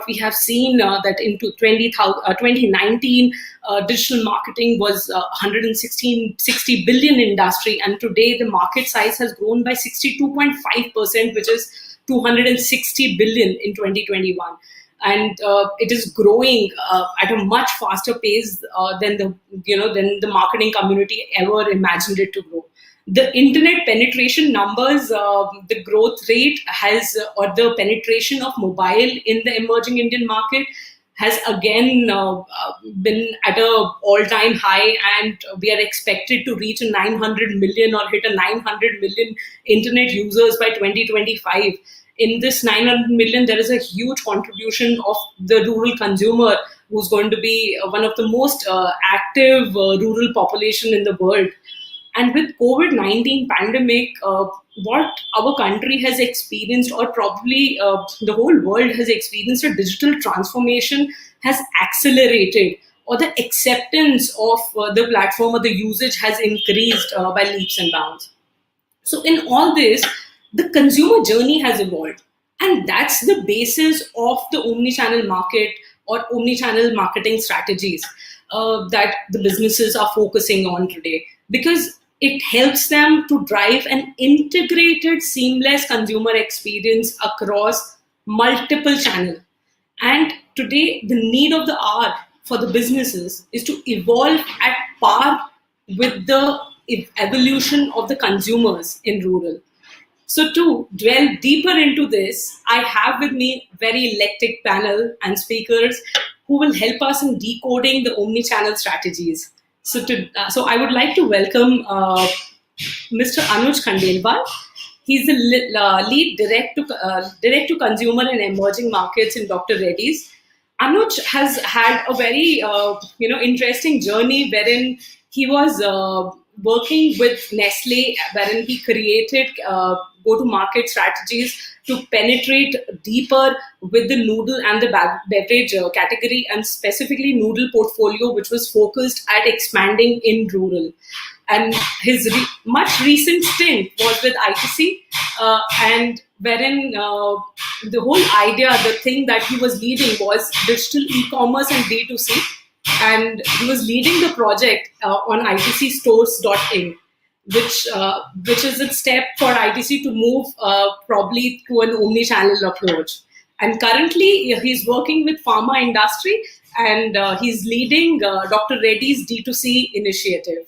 what we have seen that into 2019, digital marketing was 160 billion industry, and today the market size has grown by 62.5%, which is 260 billion in 2021. And it is growing at a much faster pace than the marketing community ever imagined it to grow. The internet penetration numbers, the growth rate has, or the penetration of mobile in the emerging Indian market has again been at a all-time high, and we are expected to reach a 900 million or hit a 900 million internet users by 2025. In this 900 million, there is a huge contribution of the rural consumer, who's going to be one of the most active rural population in the world. And with COVID-19 pandemic, what our country has experienced, or probably the whole world has experienced, a digital transformation has accelerated, or the acceptance of the platform or the usage has increased by leaps and bounds. So in all this, the consumer journey has evolved. And that's the basis of the omnichannel market or omnichannel marketing strategies that the businesses are focusing on today. Because it helps them to drive an integrated, seamless consumer experience across multiple channels. And today, the need of the hour for the businesses is to evolve at par with the evolution of the consumers in rural. So to dwell deeper into this, I have with me very eclectic panel and speakers who will help us in decoding the omni-channel strategies. So I would like to welcome Mr. Anuj Kandwal. He's the lead direct to consumer and emerging markets in Dr. Reddy's. Anuj has had a very interesting journey wherein he was working with Nestle, wherein he created go-to-market strategies to penetrate deeper with the noodle and the beverage category, and specifically noodle portfolio, which was focused at expanding in rural. And his much recent stint was with ITC, and wherein the whole idea, the thing that he was leading was digital e-commerce and D2C, and he was leading the project on itcstores.in, which is a step for ITC to move probably to an omni-channel approach. And currently, he's working with pharma industry, and he's leading Dr. Reddy's D2C initiative.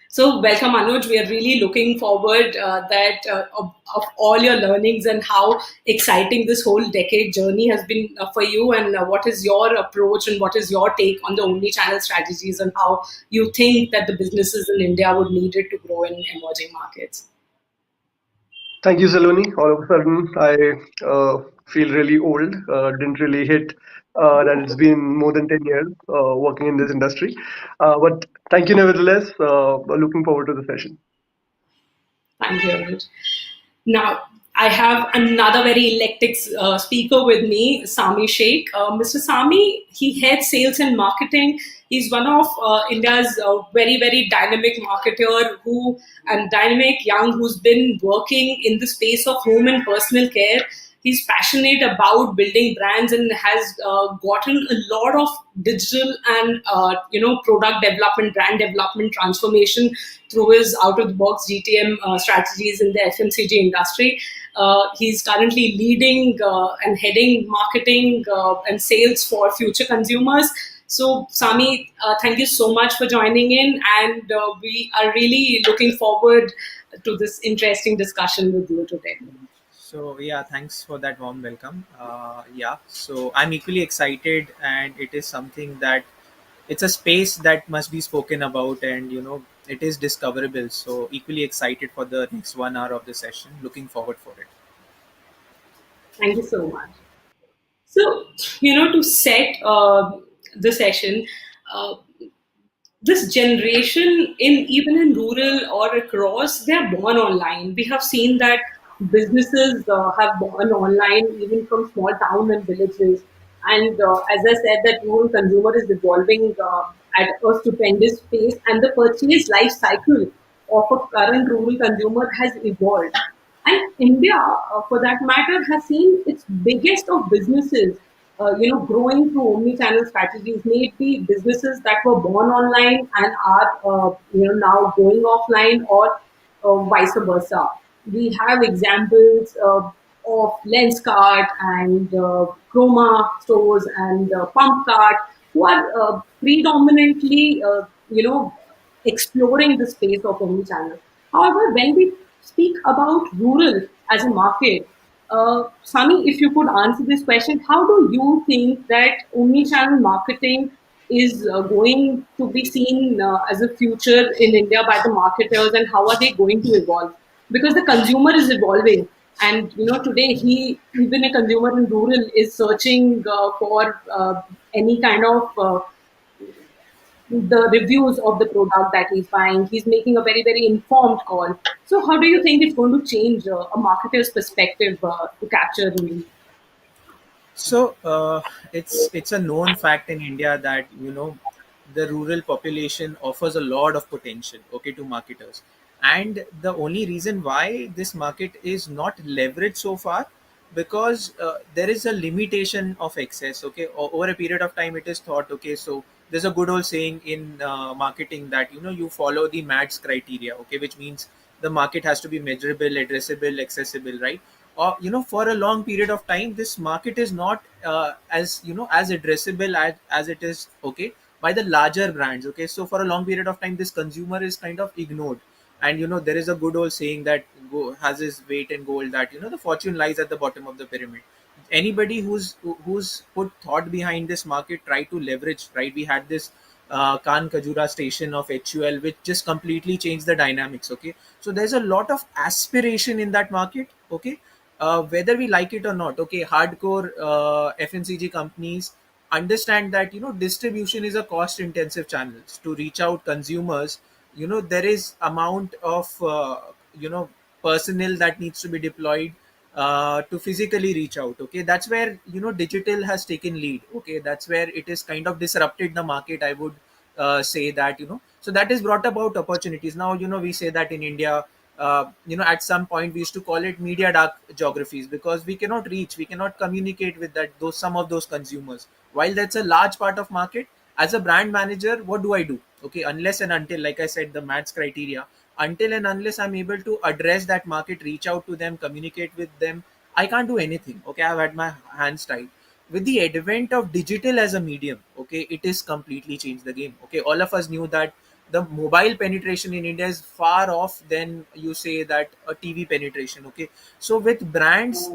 So welcome, Anuj. We are really looking forward of all your learnings and how exciting this whole decade journey has been for you, and what is your approach and what is your take on the omni-channel strategies, and how you think that the businesses in India would need it to grow in emerging markets. Thank you, Saloni. All of a sudden, I feel really old. Didn't really hit that it's been more than 10 years working in this industry. But thank you nevertheless. Looking forward to the session. Thank you, Anuj. Now, I have another very eclectic speaker with me, Sami Shaikh. Mr. Sami, he heads sales and marketing. He's one of India's very, very dynamic marketer and dynamic young who's been working in the space of home and personal care. He's passionate about building brands and has gotten a lot of digital and product development, brand development transformation through his out-of-the-box GTM strategies in the FMCG industry. He's currently leading and heading marketing and sales for Future Consumers. So, Sami, thank you so much for joining in, and we are really looking forward to this interesting discussion with you today. So yeah, thanks for that warm welcome. So I'm equally excited, and it is something that it's a space that must be spoken about, and it is discoverable. So equally excited for the next 1 hour of the session. Looking forward for it. Thank you so much. So to set the session, this generation even in rural or across, they're born online. We have seen that businesses have gone online even from small towns and villages. And as I said, that rural consumer is evolving at a stupendous pace, and the purchase life cycle of a current rural consumer has evolved. And India, for that matter, has seen its biggest of businesses growing through omni-channel strategies, maybe businesses that were born online and are, now going offline, or vice versa. We have examples of Lenskart and Chroma stores and Pump Cart, who are predominantly, exploring the space of omnichannel. However, when we speak about rural as a market, Sami, if you could answer this question, how do you think that omnichannel marketing is going to be seen as a future in India by the marketers, and how are they going to evolve? Because the consumer is evolving, and today he, even a consumer in rural, is searching for any kind of the reviews of the product that he's buying. He's making a very, very informed call. So, how do you think it's going to change a marketer's perspective to capture rural? So it's a known fact in India that the rural population offers a lot of potential, okay, to marketers, and the only reason why this market is not leveraged so far, because there is a limitation of access. Okay, over a period of time, it is thought, okay, so there's a good old saying in marketing that you follow the MATS criteria, okay, which means the market has to be measurable, addressable, accessible, right? Or for a long period of time, this market is not as as addressable as it is, okay, by the larger brands. Okay, so for a long period of time, this consumer is kind of ignored. And there is a good old saying that has his weight in gold, that the fortune lies at the bottom of the pyramid. Anybody who's put thought behind this market try to leverage, right? We had this Khan Kajura station of HUL, which just completely changed the dynamics. Okay, so there's a lot of aspiration in that market. Okay, whether we like it or not. Okay, hardcore FMCG companies understand that distribution is a cost intensive channels to reach out consumers. There is amount of personnel that needs to be deployed to physically reach out. Okay, that's where digital has taken lead. Okay, that's where it is kind of disrupted the market, I would say that. So that has brought about opportunities. Now we say that in India, at some point we used to call it media dark geographies, because we cannot reach, we cannot communicate with that those some of those consumers. While that's a large part of market, as a brand manager, what do I do? Okay, unless and until, like I said, the MATS criteria, until and unless I'm able to address that market, reach out to them, communicate with them, I can't do anything. Okay, I've had my hands tied. With the advent of digital as a medium, okay, it is completely changed the game. Okay, all of us knew that the mobile penetration in India is far off than you say that a TV penetration. Okay, so with brands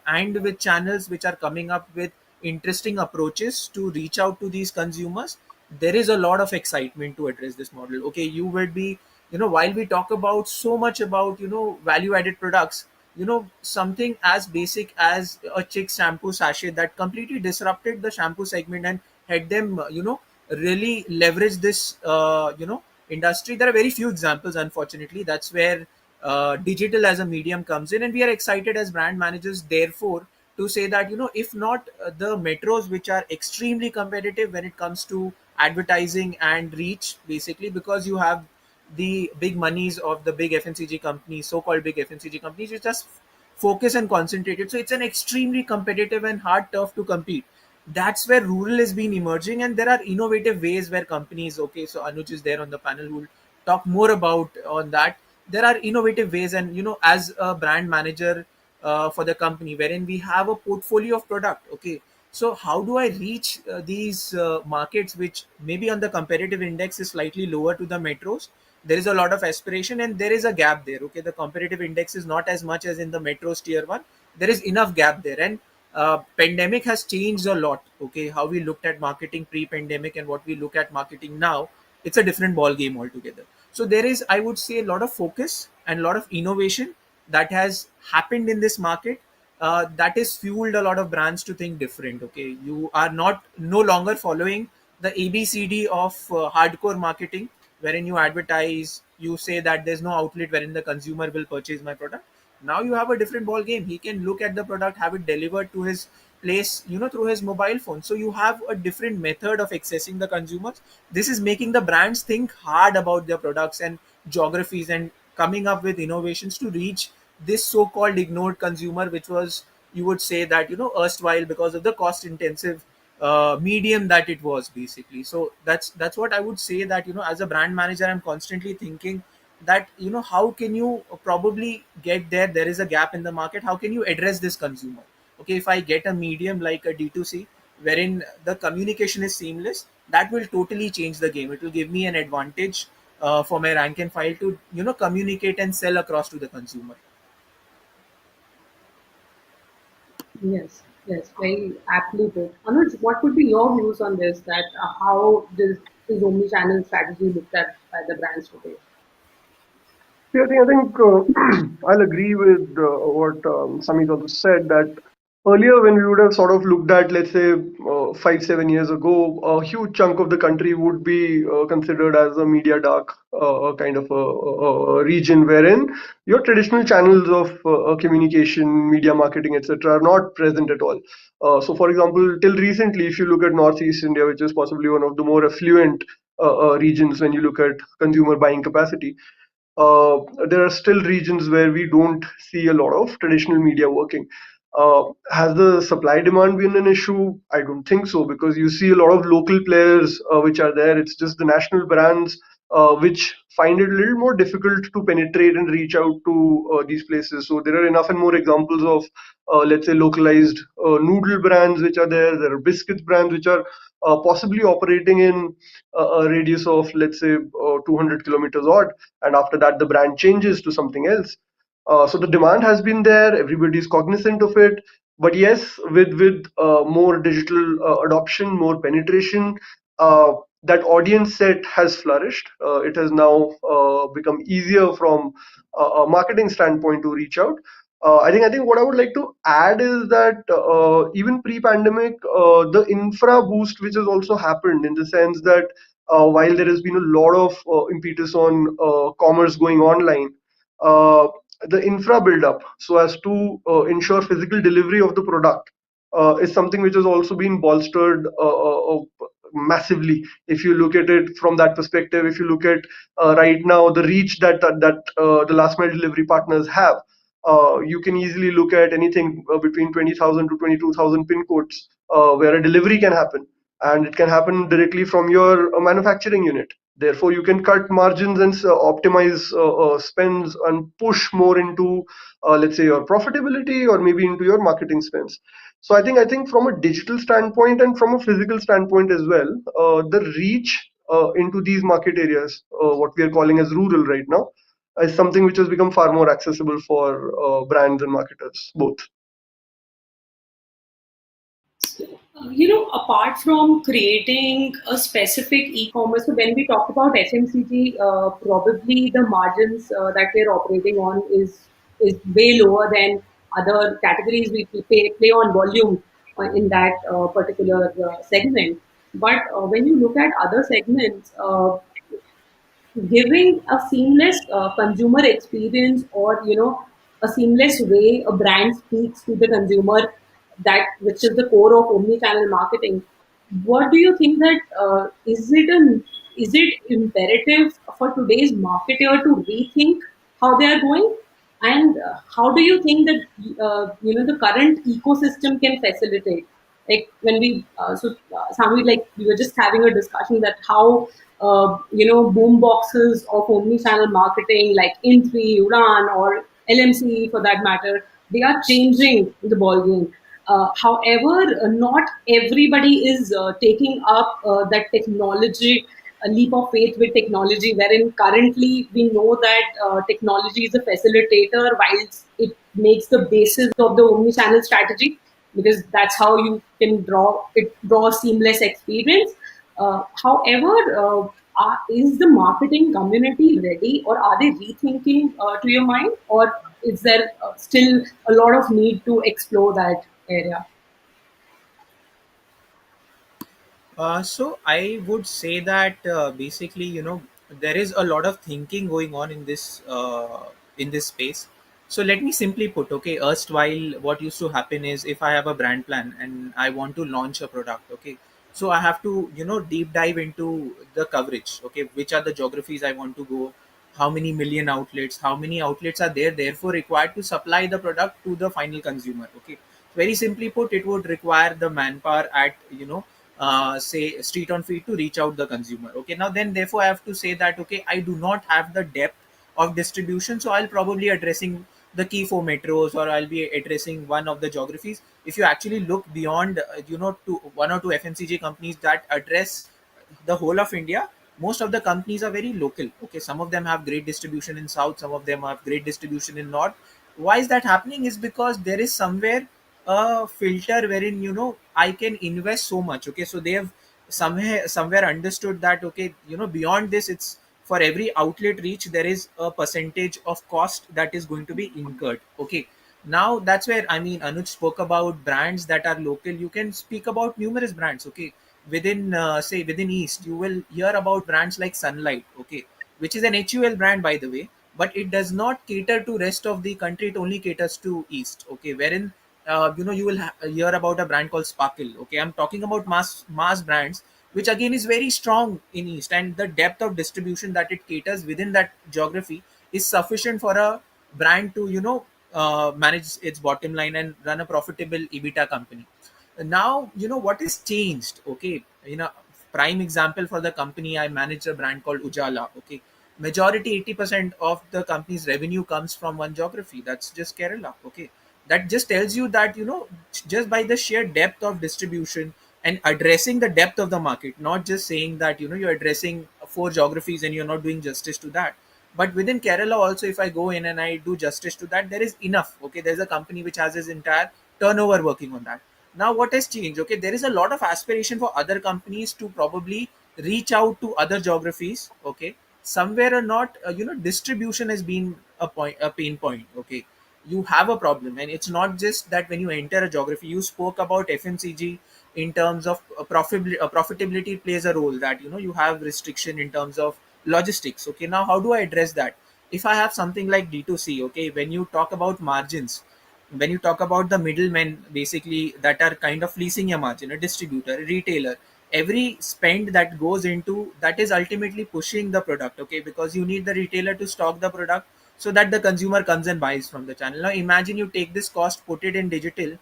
and with channels which are coming up with interesting approaches to reach out to these consumers, there is a lot of excitement to address this model. Okay, you would be, while we talk about so much about value added products, something as basic as a chick shampoo sachet that completely disrupted the shampoo segment and had them really leverage this industry. There are very few examples, unfortunately. That's where digital as a medium comes in, and we are excited as brand managers, therefore, to say that if not the metros, which are extremely competitive when it comes to advertising and reach, basically because you have the big monies of the big FMCG companies, so-called big FMCG companies, which just focus and concentrated. So it's an extremely competitive and hard turf to compete. That's where rural has been emerging, and there are innovative ways where companies. Okay, so Anuj is there on the panel who will talk more about on that. There are innovative ways, and as a brand manager for the company, wherein we have a portfolio of product. Okay, so how do I reach these markets which maybe on the competitive index is slightly lower to the metros? There is a lot of aspiration and there is a gap there. Okay, the competitive index is not as much as in the metros tier 1. There is enough gap there, and pandemic has changed a lot. Okay, how we looked at marketing pre-pandemic and what we look at marketing now, it's a different ball game altogether. So there is, I would say, a lot of focus and a lot of innovation that has happened in this market, that is fueled a lot of brands to think different. Okay, you are not no longer following the ABCD of hardcore marketing, wherein you advertise, you say that there's no outlet wherein the consumer will purchase my product. Now you have a different ball game. He can look at the product, have it delivered to his place, through his mobile phone. So you have a different method of accessing the consumers. This is making the brands think hard about their products and geographies, and coming up with innovations to reach this so-called ignored consumer, which was you would say that, erstwhile, because of the cost intensive medium that it was, basically. So that's what I would say, that, as a brand manager, I'm constantly thinking that, how can you probably get there. There is a gap in the market. How can you address this consumer? Okay, if I get a medium like a D2C, wherein the communication is seamless, that will totally change the game. It will give me an advantage for my rank and file to, communicate and sell across to the consumer. Yes, yes, very aptly put. Anuj, what would be your views on this? That how this is omni-channel strategy looked at by the brands today? Yeah, I think I'll agree with what Sami also said, that earlier when we would have sort of looked at, let's say, 5, 7 years ago, a huge chunk of the country would be considered as a media dark kind of a region wherein your traditional channels of communication, media marketing, etc., are not present at all. So, for example, till recently, if you look at Northeast India, which is possibly one of the more affluent regions when you look at consumer buying capacity, uh, there are still regions where we don't see a lot of traditional media working. Has the supply demand been an issue? I don't think so, because you see a lot of local players which are there. It's just the national brands which find it a little more difficult to penetrate and reach out to these places. So there are enough and more examples of, let's say, localized noodle brands which are there. There are biscuits brands which are possibly operating in a radius of, let's say, 200 kilometers odd, and after that the brand changes to something else. So the demand has been there, everybody is cognizant of it, but yes, with more digital adoption, more penetration, uh, that audience set has flourished. It has now become easier from a marketing standpoint to reach out. I think what I would like to add is that even pre-pandemic, the infra boost which has also happened, in the sense that while there has been a lot of impetus on commerce going online, uh, the infra build up so as to ensure physical delivery of the product is something which has also been bolstered massively. If you look at it from that perspective, if you look at right now the reach that the last mile delivery partners have, you can easily look at anything between 20,000 to 22,000 pin codes where a delivery can happen, and it can happen directly from your manufacturing unit. Therefore, you can cut margins and optimize spends and push more into, let's say, your profitability, or maybe into your marketing spends. So I think from a digital standpoint and from a physical standpoint as well, the reach into these market areas, what we are calling as rural right now, is something which has become far more accessible for brands and marketers both. Apart from creating a specific e-commerce, so when we talk about FMCG, probably the margins that we're operating on is way lower than other categories. We play on volume in that particular segment. But when you look at other segments, giving a seamless consumer experience, or a seamless way a brand speaks to the consumer, that which is the core of omni-channel marketing. What do you think that is it imperative for today's marketer to rethink how they are going, and how do you think that the current ecosystem can facilitate, like when we Sami, like we were just having a discussion that how boom boxes of omni-channel marketing like In3, Uran, or LMC for that matter, they are changing the ballgame. However, not everybody is taking up that technology, a leap of faith with technology, wherein currently we know that technology is a facilitator whilst it makes the basis of the omni-channel strategy, because that's how you can draw a seamless experience. However, is the marketing community ready, or are they rethinking to your mind, or is there still a lot of need to explore that area? So I would say that, basically, there is a lot of thinking going on in this space. So let me simply put, okay, erstwhile, what used to happen is, if I have a brand plan and I want to launch a product, okay, so I have to, deep dive into the coverage, okay, which are the geographies I want to go, how many million outlets, how many outlets are there, therefore required to supply the product to the final consumer, okay. Very simply put, it would require the manpower at, say street on feet to reach out the consumer. Okay, now then therefore I have to say that, okay, I do not have the depth of distribution, so I'll probably addressing the key four metros, or I'll be addressing one of the geographies. If you actually look beyond, to one or two FMCG companies that address the whole of India, most of the companies are very local. Okay, some of them have great distribution in south, some of them have great distribution in north. Why is that happening? Is because there is somewhere a filter wherein, I can invest so much. Okay, so they have somewhere understood that, okay, beyond this, it's for every outlet reach there is a percentage of cost that is going to be incurred. Okay, now that's where, I mean, Anuj spoke about brands that are local. You can speak about numerous brands. Okay, within, say within east, you will hear about brands like Sunlight. Okay, which is an HUL brand, by the way, but it does not cater to rest of the country. It only caters to east. Okay, wherein, you will hear about a brand called Sparkle. Okay, I'm talking about mass brands, which again is very strong in east, and the depth of distribution that it caters within that geography is sufficient for a brand to, manage its bottom line and run a profitable EBITDA company. Now, what is changed. Okay, prime example for the company, I manage a brand called Ujala. Okay, majority 80% of the company's revenue comes from one geography, that's just Kerala. Okay, that just tells you that, just by the sheer depth of distribution and addressing the depth of the market, not just saying that, you're addressing four geographies and you're not doing justice to that. But within Kerala also, if I go in and I do justice to that, there is enough. Okay, there's a company which has its entire turnover working on that. Now what has changed? Okay, there is a lot of aspiration for other companies to probably reach out to other geographies. Okay, somewhere or not, distribution has been a pain point. Okay, you have a problem, and it's not just that. When you enter a geography, you spoke about FMCG in terms of profitability plays a role, that, you have restriction in terms of logistics. Okay, now how do I address that? If I have something like D2C, okay, when you talk about margins, when you talk about the middlemen basically that are kind of fleecing your margin, a distributor, a retailer, every spend that goes into that is ultimately pushing the product. Okay, because you need the retailer to stock the product so that the consumer comes and buys from the channel. Now imagine you take this cost, put it in digital,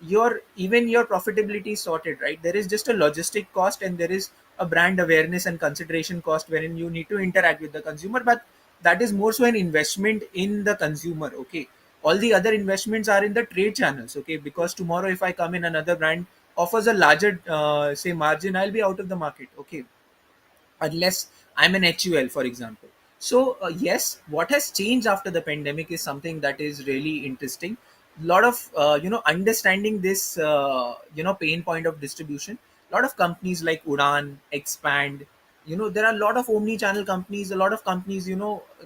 your profitability is sorted, right? There is just a logistic cost, and there is a brand awareness and consideration cost wherein you need to interact with the consumer, but that is more so an investment in the consumer. Okay, all the other investments are in the trade channels. Okay, because tomorrow if I come in, another brand offers a larger, say margin, I'll be out of the market. Okay, unless I'm an HUL, for example. So yes, what has changed after the pandemic is something that is really interesting. A lot of, understanding this, pain point of distribution. A lot of companies like Udan, Expand, there are a lot of omni-channel companies, a lot of companies,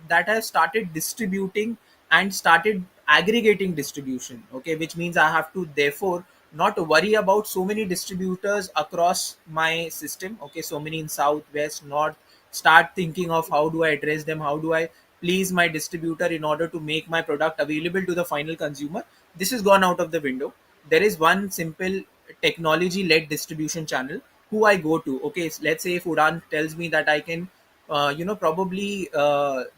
that have started distributing and started aggregating distribution. Okay, which means I have to therefore not worry about so many distributors across my system. Okay, so many in south, west, north. Start thinking of how do I address them, how do I please my distributor in order to make my product available to the final consumer. This has gone out of the window. There is one simple technology led distribution channel who I go to. Okay, let's say if Udan tells me that I can, probably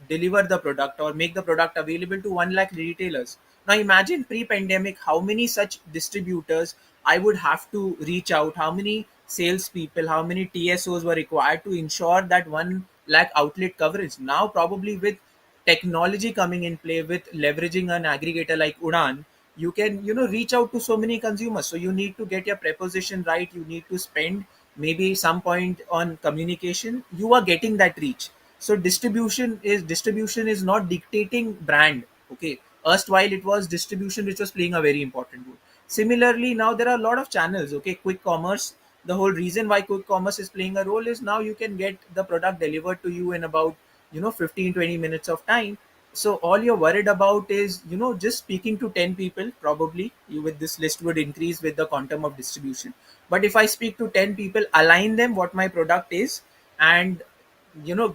deliver the product or make the product available to 1 lakh retailers. Now imagine pre-pandemic how many such distributors I would have to reach out, how many salespeople, how many TSOs were required to ensure that 1 lakh outlet coverage. Now probably with technology coming in play, with leveraging an aggregator like Udan, you can, reach out to so many consumers. So you need to get your preposition right, you need to spend maybe some point on communication, you are getting that reach. So distribution is not dictating brand. Okay, erstwhile it was distribution which was playing a very important role. Similarly, now there are a lot of channels. Okay, quick commerce, the whole reason why quick commerce is playing a role is now you can get the product delivered to you in about, 15-20 minutes of time. So all you're worried about is, just speaking to 10 people. Probably you, with this list would increase with the quantum of distribution. But if I speak to 10 people, align them what my product is, and,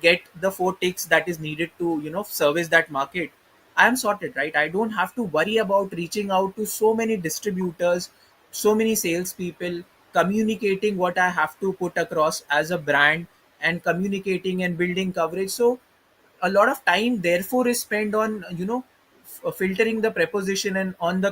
get the four ticks that is needed to, service that market, I am sorted, right? I don't have to worry about reaching out to so many distributors, so many salespeople, communicating what I have to put across as a brand, and communicating and building coverage. So a lot of time therefore is spent on, filtering the preposition and on the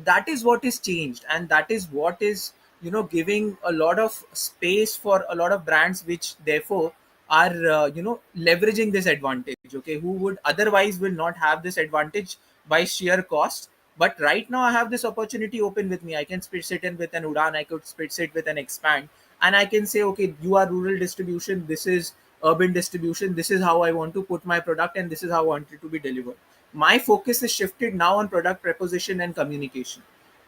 That is what is changed, and that is what is, giving a lot of space for a lot of brands, which therefore are, leveraging this advantage, okay, who would otherwise will not have this advantage by sheer cost. But right now I have this opportunity open with me. I can sit in with an Udan, I could sit with an Expand, and I can say, okay, you are rural distribution, this is urban distribution, this is how I want to put my product, and this is how I want it to be delivered. My focus is shifted now on product proposition and communication,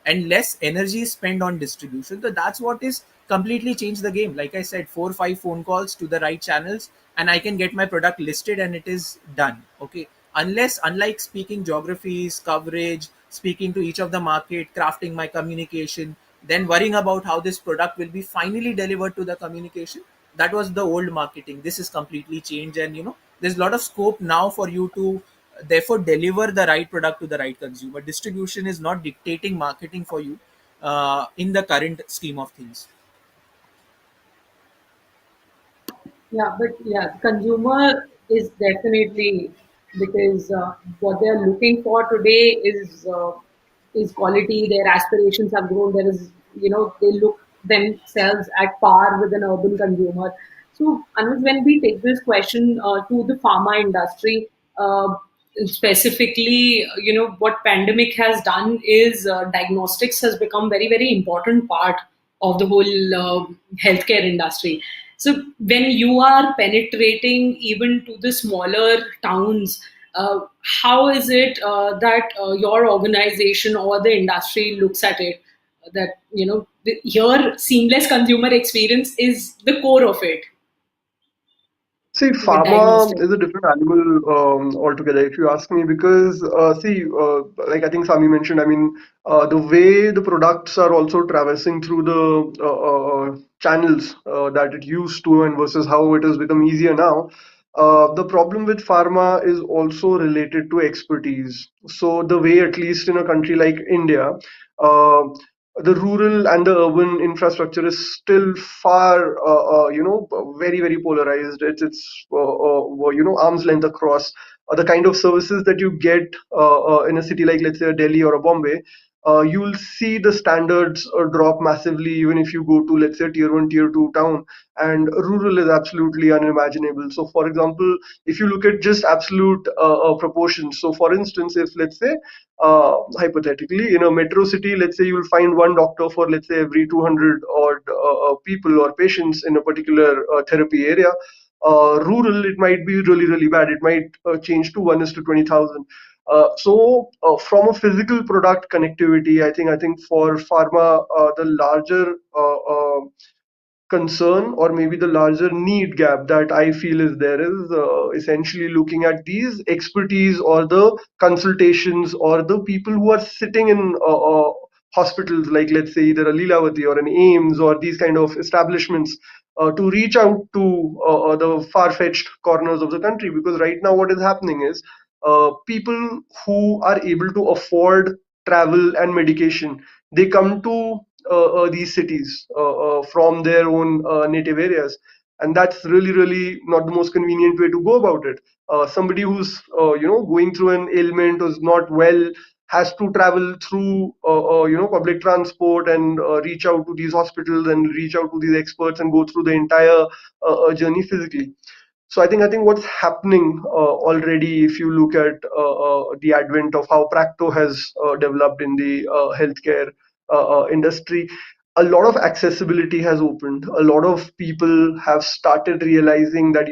and less energy is spent on distribution. So that's what is completely changed the game. Like I said, 4 or 5 phone calls to the right channels, and I can get my product listed and it is done. Okay. Unlike speaking geographies, coverage, speaking to each of the market, crafting my communication, then worrying about how this product will be finally delivered to the communication. That was the old marketing. This is completely changed, and there's a lot of scope now for you to therefore deliver the right product to the right consumer. Distribution is not dictating marketing for you in the current scheme of things. Yeah, but yeah, consumer is definitely, because what they are looking for today is quality. Their aspirations have grown. There is, they look themselves at par with an urban consumer. So, Anuj, when we take this question to the pharma industry, specifically, what pandemic has done is diagnostics has become very, very important part of the whole healthcare industry. So when you are penetrating even to the smaller towns, how is it that your organization or the industry looks at it? That your seamless consumer experience is the core of it See, with pharma diagnostics. is a different animal altogether, if you ask me, because like I think Sami mentioned, I mean, the way the products are also traversing through the channels that it used to, and versus how it has become easier now. The problem with pharma is also related to expertise. So the way, at least in a country like India, uh, the rural and the urban infrastructure is still far, very, very polarized. It's arm's length across. The kind of services that you get in a city like, let's say, a Delhi or a Bombay, you'll see the standards drop massively even if you go to, let's say, tier one, tier two town, and rural is absolutely unimaginable. So, for example, if you look at just absolute proportions, so for instance, if let's say hypothetically in a metro city, let's say you'll find one doctor for, let's say, every 200 odd people or patients in a particular therapy area. Rural, it might be really, really bad. It might change to 1 is to 20,000. From a physical product connectivity, I think for pharma, the larger concern, or maybe the larger need gap that I feel is there, is essentially looking at these expertise or the consultations or the people who are sitting in hospitals like, let's say, either a Leelavati or an Ames or these kind of establishments, to reach out to the far-fetched corners of the country. Because right now what is happening is people who are able to afford travel and medication, they come to these cities from their own native areas, and that's really, really not the most convenient way to go about it. Somebody who's going through an ailment, who's not well, has to travel through public transport and reach out to these hospitals and reach out to these experts and go through the entire journey physically. So I think what's happening already, if you look at the advent of how Practo has developed in the healthcare industry, a lot of accessibility has opened. A lot of people have started realizing that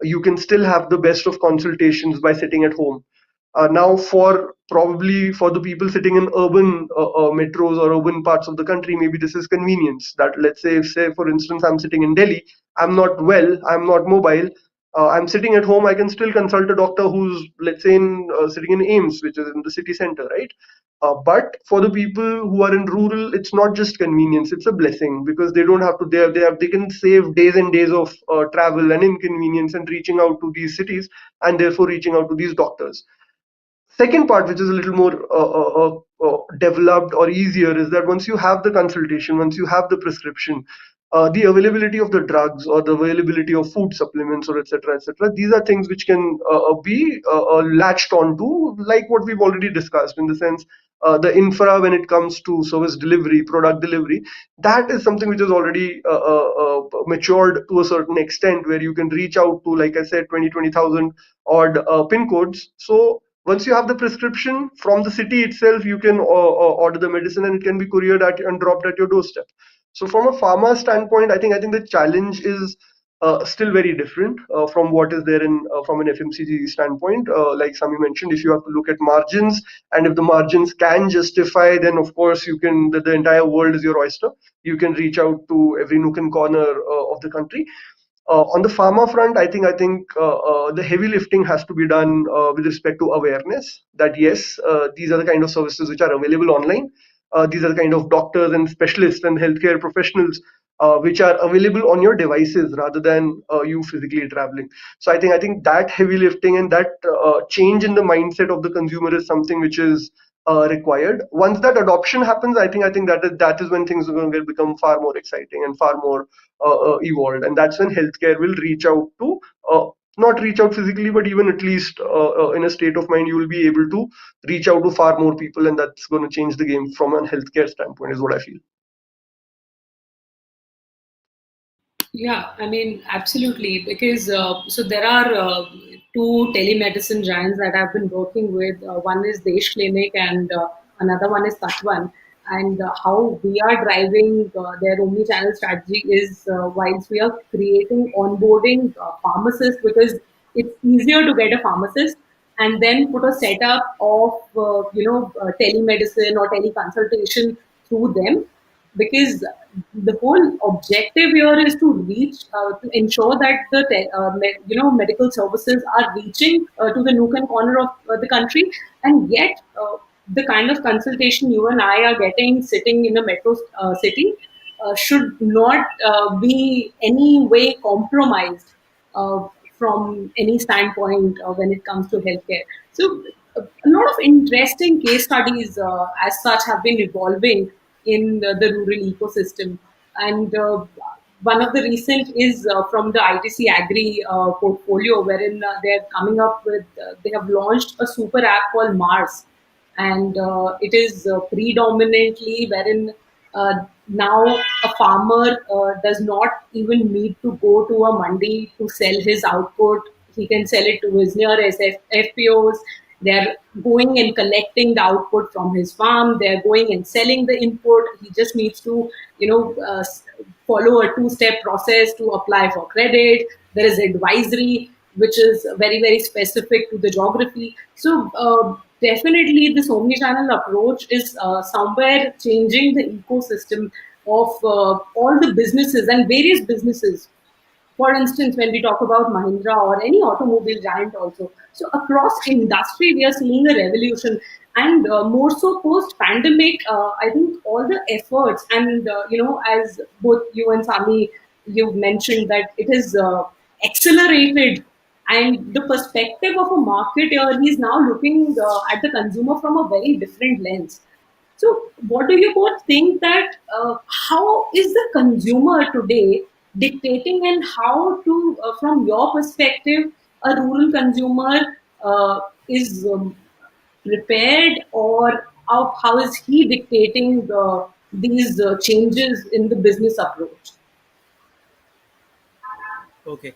you can still have the best of consultations by sitting at home. Now, for probably for the people sitting in urban metros or urban parts of the country, maybe this is convenience. That, let's say, if, say, for instance, I'm sitting in Delhi, I'm not well, I'm not mobile, I'm sitting at home, I can still consult a doctor who's, let's say, sitting in Ames, which is in the city center, right? But for the people who are in rural, it's not just convenience; it's a blessing, because they don't have to. They can save days and days of travel and inconvenience and reaching out to these cities, and therefore reaching out to these doctors. Second part, which is a little more developed or easier, is that once you have the consultation, once you have the prescription, the availability of the drugs or the availability of food supplements or etc etc, these are things which can be latched onto, like what we've already discussed, in the sense the infra when it comes to service delivery, product delivery, that is something which is already matured to a certain extent, where you can reach out to, like I said, 20,000 odd pin codes. So once you have the prescription from the city itself, you can order the medicine and it can be couriered at and dropped at your doorstep. So from a pharma standpoint, I think the challenge is still very different from what is there in from an FMCG standpoint. Like Sami mentioned, if you have to look at margins, and if the margins can justify, then of course you can. The entire world is your oyster. You can reach out to every nook and corner of the country. On the pharma front, I think the heavy lifting has to be done with respect to awareness. That yes, these are the kind of services which are available online. These are the kind of doctors and specialists and healthcare professionals which are available on your devices rather than you physically traveling. So I think that heavy lifting and that change in the mindset of the consumer is something which is required. Once that adoption happens, I think that is when things are going to become far more exciting and far more evolved, and that's when healthcare will reach out to. Not reach out physically, but even at least in a state of mind, you will be able to reach out to far more people, and that's going to change the game from a healthcare standpoint, is what I feel. Yeah, I mean, absolutely. Because so there are two telemedicine giants that I've been working with. One is Desh Clinic and another one is Tatwan. And how we are driving their omni-channel strategy is whilst we are creating onboarding pharmacists, because it's easier to get a pharmacist, and then put a setup of telemedicine or teleconsultation through them, because the whole objective here is to reach to ensure that medical services are reaching to the nook and corner of the country. And yet the kind of consultation you and I are getting sitting in a metro city should not be any way compromised uh, from any standpoint when it comes to healthcare. So, a lot of interesting case studies as such have been evolving in the rural ecosystem. And one of the recent is from the ITC Agri portfolio, wherein they're coming up with, they have launched a super app called Mars. And it is predominantly wherein now a farmer does not even need to go to a mandi to sell his output. He can sell it to his nearest FPOs. They're going and collecting the output from his farm. They're going and selling the input. He just needs to, follow a two-step process to apply for credit. There is advisory, which is very, very specific to the geography. So definitely, this omni-channel approach is somewhere changing the ecosystem of all the businesses and various businesses. For instance, when we talk about Mahindra or any automobile giant also, so across industry we are seeing a revolution. And more so post pandemic, I think all the efforts, and as both you and Sami, you mentioned that it is accelerated, and the perspective of a marketer, is now looking at the consumer from a very different lens. So, what do you both think that how is the consumer today dictating, and how to, from your perspective, a rural consumer is prepared, or how is he dictating these changes in the business approach? Okay.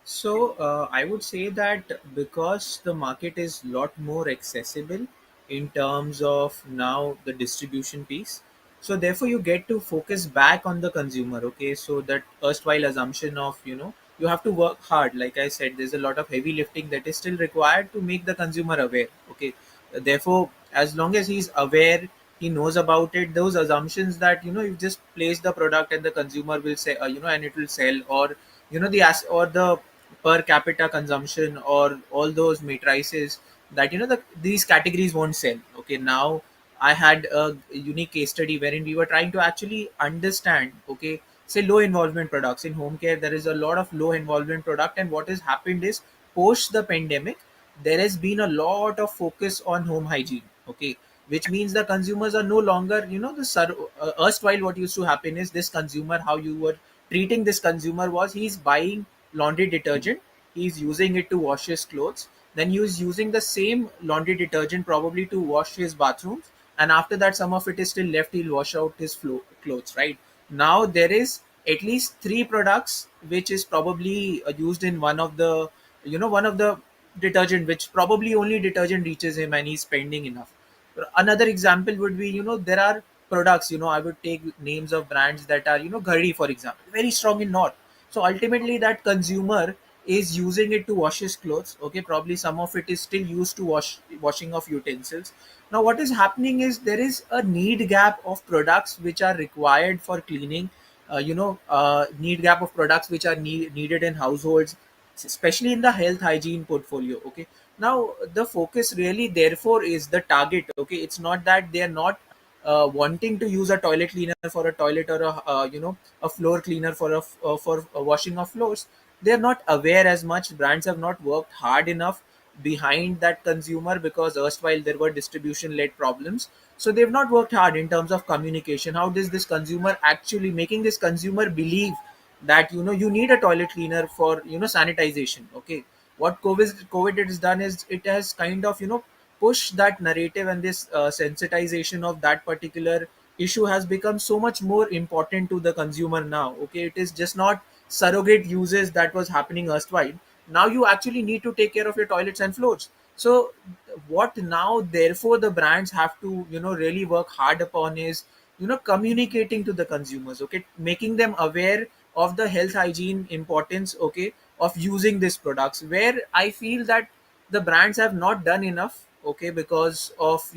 So I would say that because the market is lot more accessible in terms of now the distribution piece, so therefore you get to focus back on the consumer. Okay, so that erstwhile assumption of you have to work hard. Like I said, there's a lot of heavy lifting that is still required to make the consumer aware. Okay, therefore as long as he's aware, he knows about it, those assumptions that you just place the product and the consumer will say and it will sell, or or the per capita consumption, or all those matrices that these categories won't sell. Okay, now I had a unique case study wherein we were trying to actually understand, okay, say low involvement products in home care. There is a lot of low involvement product, and what has happened is post the pandemic there has been a lot of focus on home hygiene. Okay, which means the consumers are no longer, erstwhile what used to happen is this consumer, how you were treating this consumer was he's buying laundry detergent, he's using it to wash his clothes, then he's using the same laundry detergent probably to wash his bathrooms, and after that some of it is still left, he'll wash out his clothes, right? Now there is at least three products which is probably used in one of the detergent, which probably only detergent reaches him and he's spending enough. Another example would be, there are products, I would take names of brands that are, ghari for example, very strong in north. So ultimately that consumer is using it to wash his clothes, okay, probably some of it is still used to washing of utensils. Now what is happening is there is a need gap of products which are required for cleaning, need gap of products which are needed in households, especially in the health hygiene portfolio, okay. Now the focus really therefore is the target, okay. It's not that they are not wanting to use a toilet cleaner for a toilet, or a floor cleaner for washing of floors. They are not aware as much, brands have not worked hard enough behind that consumer, because erstwhile there were distribution led problems. So they've not worked hard in terms of communication. How does this consumer actually making this consumer believe that, you need a toilet cleaner for, sanitization, okay. What covid has done is it has kind of, pushed that narrative, and this sensitization of that particular issue has become so much more important to the consumer now, okay. It is just not surrogate uses that was happening erstwhile. Now you actually need to take care of your toilets and floors. So what now therefore the brands have to, really work hard upon is, communicating to the consumers, okay, making them aware of the health hygiene importance, okay, of using these products, where I feel that the brands have not done enough, okay, because of,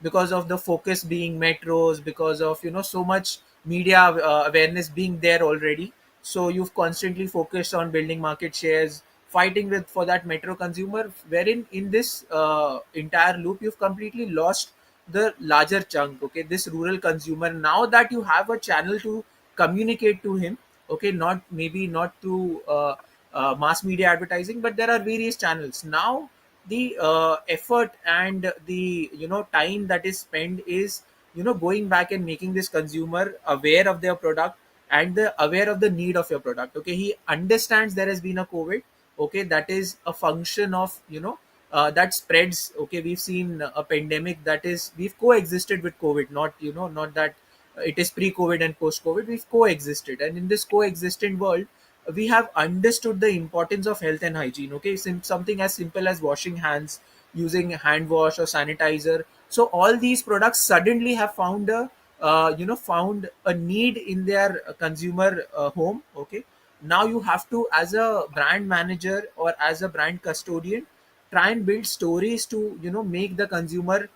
because of the focus being metros, because of, so much media awareness being there already. So you've constantly focused on building market shares, fighting with for that metro consumer, wherein in this entire loop you've completely lost the larger chunk, okay, this rural consumer. Now that you have a channel to communicate to him, okay, not maybe not through mass media advertising, but there are various channels now. The effort and the, time that is spent is, going back and making this consumer aware of their product, and the aware of the need of your product, okay. He understands there has been a covid, okay, that is a function of, that spreads, okay. We've seen a pandemic that is, we've coexisted with covid, not, not that it is pre-covid and post-covid, we've coexisted, and in this coexistent world we have understood the importance of health and hygiene, okay. Something as simple as washing hands, using hand wash or sanitizer. So all these products suddenly have found a, found a need in their consumer home, okay. Now you have to, as a brand manager or as a brand custodian, try and build stories to, make the consumer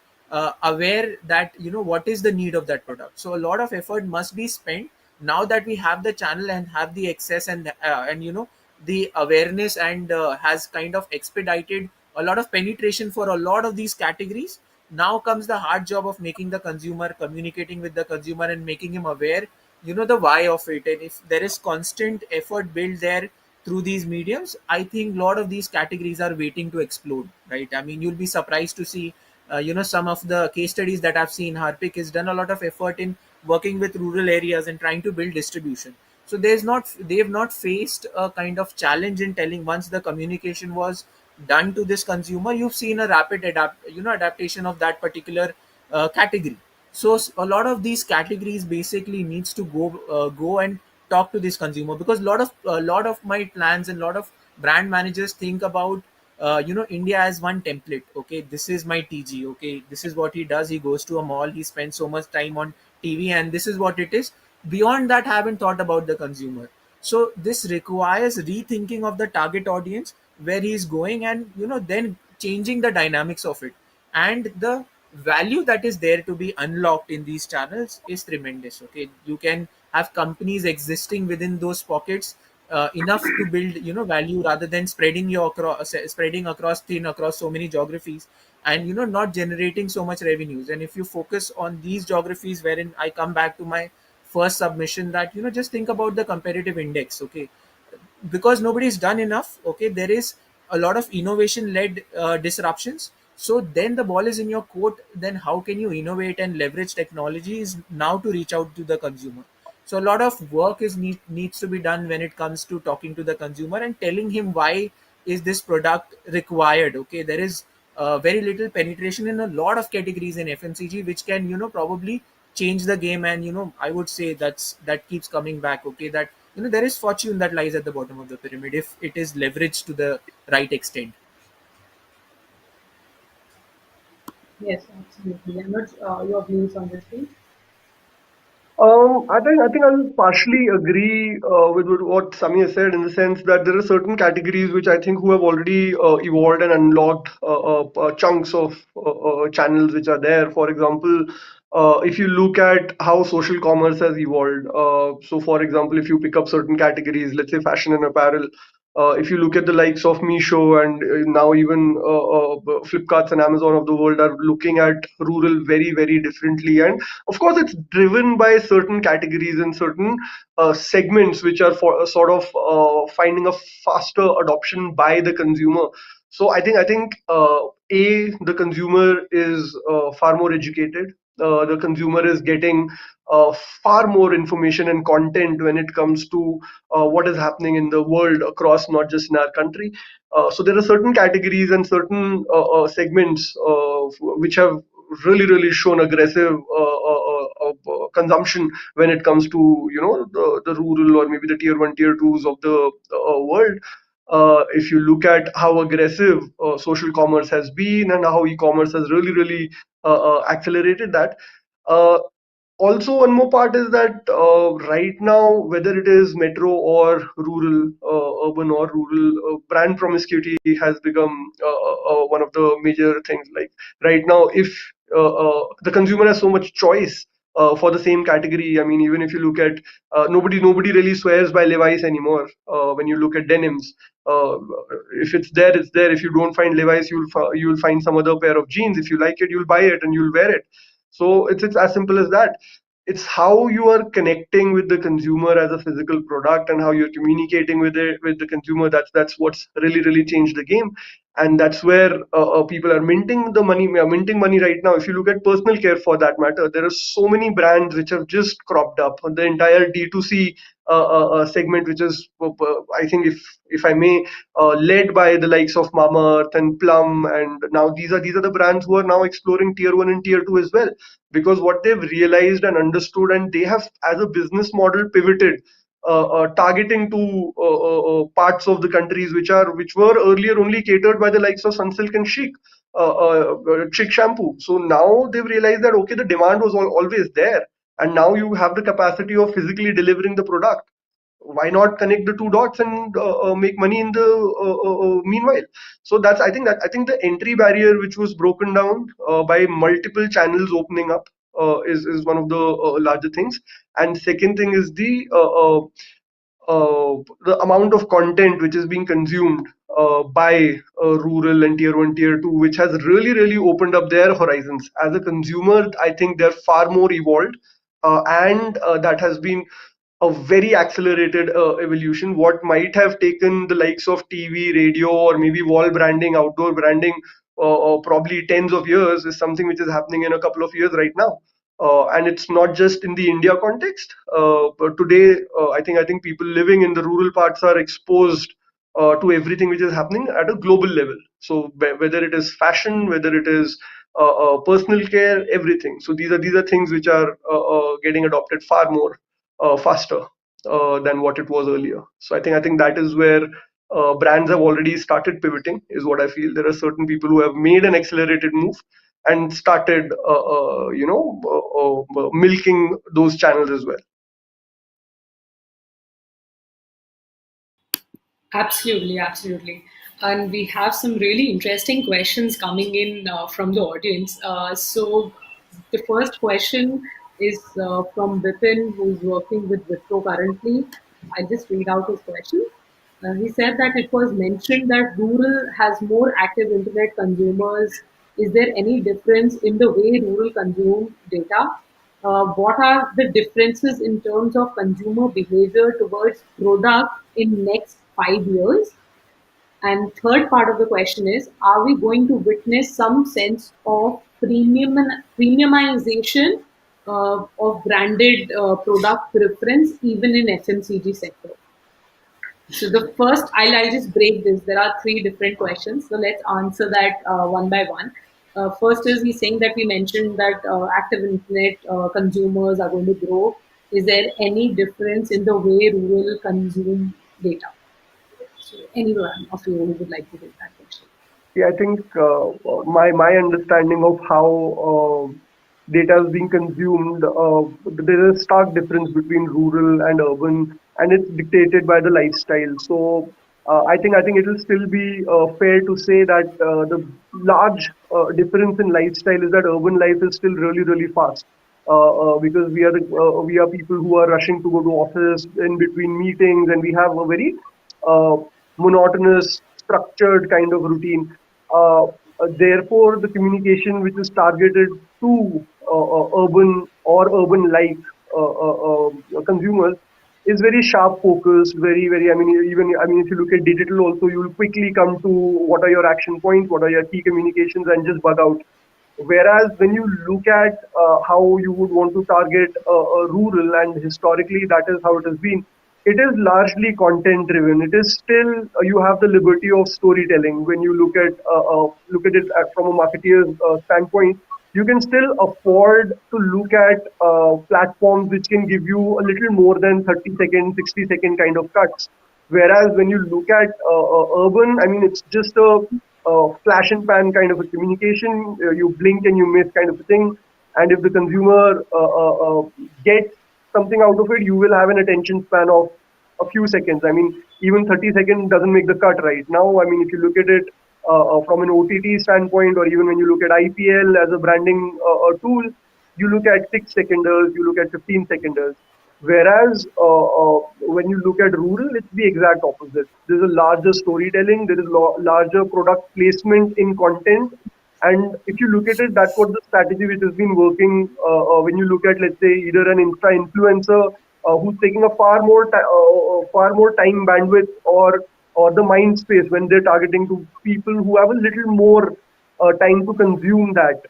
aware that, what is the need of that product. So a lot of effort must be spent now that we have the channel and have the access, and the awareness, and has kind of expedited a lot of penetration for a lot of these categories. Now comes the hard job of making the consumer, communicating with the consumer and making him aware, the why of it. And if there is constant effort built there through these mediums, I think a lot of these categories are waiting to explode, right? I mean, you'll be surprised to see, some of the case studies that I've seen. Harpic has done a lot of effort in working with rural areas and trying to build distribution. So they've not faced a kind of challenge in telling. Once the communication was done to this consumer, you've seen a rapid adaptation of that particular category. So a lot of these categories basically needs to go and talk to this consumer, because a lot of my plans and a lot of brand managers think about, India as one template, okay. This is my TG, okay, this is what he does. He goes to a mall, he spends so much time on TV, and this is what it is. Beyond that, I haven't thought about the consumer. So this requires rethinking of the target audience, where he's going, and then changing the dynamics of it. And the value that is there to be unlocked in these channels is tremendous, okay. You can have companies existing within those pockets, enough to build, value, rather than spreading across thin across so many geographies, and not generating so much revenues. And if you focus on these geographies, wherein I come back to my first submission, that, just think about the competitive index, okay. Because nobody's done enough, okay. There is a lot of innovation led disruptions. So then the ball is in your court. Then how can you innovate and leverage technologies now to reach out to the consumer? So a lot of work needs to be done when it comes to talking to the consumer and telling him why is this product required. Okay, there is very little penetration in a lot of categories in FMCG, which can probably change the game. And I would say that keeps coming back. Okay, that there is fortune that lies at the bottom of the pyramid if it is leveraged to the right extent. Yes, absolutely. Anuj, your views on this, please? I think I'll partially agree with what Sami has said in the sense that there are certain categories which I think who have already evolved and unlocked chunks of channels which are there. For example, if you look at how social commerce has evolved, so for example, if you pick up certain categories, let's say fashion and apparel, if you look at the likes of Misho and now even Flipkarts and Amazon of the world are looking at rural very, very differently. And of course, it's driven by certain categories and certain segments which are for sort of finding a faster adoption by the consumer. So I think the consumer is far more educated. The consumer is getting uh, far more information and content when it comes to what is happening in the world across, not just in our country. So there are certain categories and certain segments which have really shown aggressive consumption when it comes to the rural or maybe the tier one tier twos of the world. If you look at how aggressive social commerce has been and how e-commerce has really accelerated that. uh, Also, one more part is that right now, whether it is metro or rural, urban or rural, brand promiscuity has become one of the major things. Like right now, if the consumer has so much choice for the same category, I mean, even if you look at nobody really swears by Levi's anymore. When you look at denims, uh, if it's there, it's there. If you don't find Levi's, you'll find some other pair of jeans. If you like it, you'll buy it and you'll wear it. So it's as simple as that. It's how you are connecting with the consumer as a physical product and how you're communicating with the consumer. That's what's really changed the game. And that's where people are minting money right now. If you look at personal care, for that matter, there are so many brands which have just cropped up. The entire D2C segment, which is I think, if I may, led by the likes of Mama Earth and Plum, and now these are the brands who are now exploring tier 1 and tier 2 as well, because what they've realized and understood, and they have as a business model pivoted, targeting to parts of the countries which were earlier only catered by the likes of Sunsilk and Chic shampoo. So now they've realized that okay, the demand was always there, and now you have the capacity of physically delivering the product. Why not connect the two dots and make money in the meanwhile? So I think the entry barrier which was broken down by multiple channels opening up is one of the larger things. And second thing is the amount of content which is being consumed by rural and tier 1 tier 2, which has really opened up their horizons. As a consumer, I think they're far more evolved, and that has been a very accelerated evolution. What might have taken the likes of TV, radio, or maybe wall branding, outdoor branding, probably tens of years, is something which is happening in a couple of years right now. And it's not just in the India context. But today, I think people living in the rural parts are exposed to everything which is happening at a global level. So whether it is fashion, whether it is personal care, everything. So these are things which are getting adopted far more faster than what it was earlier. So I think that is where brands have already started pivoting. Is what I feel. There are certain people who have made an accelerated move and started, milking those channels as well. Absolutely, absolutely. And we have some really interesting questions coming in from the audience. So, the first question is from Vipin, who's working with Wipro currently. I just read out his question. He said that it was mentioned that rural has more active internet consumers. Is there any difference in the way rural consume data? What are the differences in terms of consumer behavior towards product in next 5 years? And third part of the question is, are we going to witness some sense of premiumization of branded product preference even in FMCG sector? So the first, I'll just break this. There are three different questions. So let's answer that one by one. First is he's saying that we mentioned that active internet consumers are going to grow. Is there any difference in the way rural consume data? So anyone of you who would like to take that question? Yeah, I think my understanding of how data is being consumed, there is a stark difference between rural and urban, and it's dictated by the lifestyle. So I think it will still be fair to say that the large difference in lifestyle is that urban life is still really fast. Because we are people who are rushing to go to office in between meetings, and we have a very uh, monotonous, structured kind of routine. Uh, Therefore, the communication which is targeted to urban or urban-like consumers is very sharp focused, very. I mean, even I mean, if you look at digital, also you will quickly come to what are your action points, what are your key communications, and just bug out. Whereas when you look at how you would want to target rural, and historically that is how it has been, it is largely content driven. It is still you have the liberty of storytelling. When you look at it from a marketeer's standpoint, you can still afford to look at platforms which can give you a little more than 30-second, 60-second kind of cuts. Whereas when you look at urban, I mean, it's just a flash and pan kind of a communication. You blink and you miss kind of a thing. And if the consumer gets something out of it, you will have an attention span of a few seconds. I mean, even 30 seconds doesn't make the cut right now. I mean, if you look at it from an OTT standpoint, or even when you look at IPL as a branding tool, you look at 6 seconders, you look at 15 seconders. Whereas when you look at rural, it's the exact opposite. There's a larger storytelling, there is larger product placement in content. And if you look at it, that's what the strategy which has been working. When you look at, let's say, either an Insta influencer who's taking a far more time bandwidth, or the mind space when they're targeting to people who have a little more time to consume that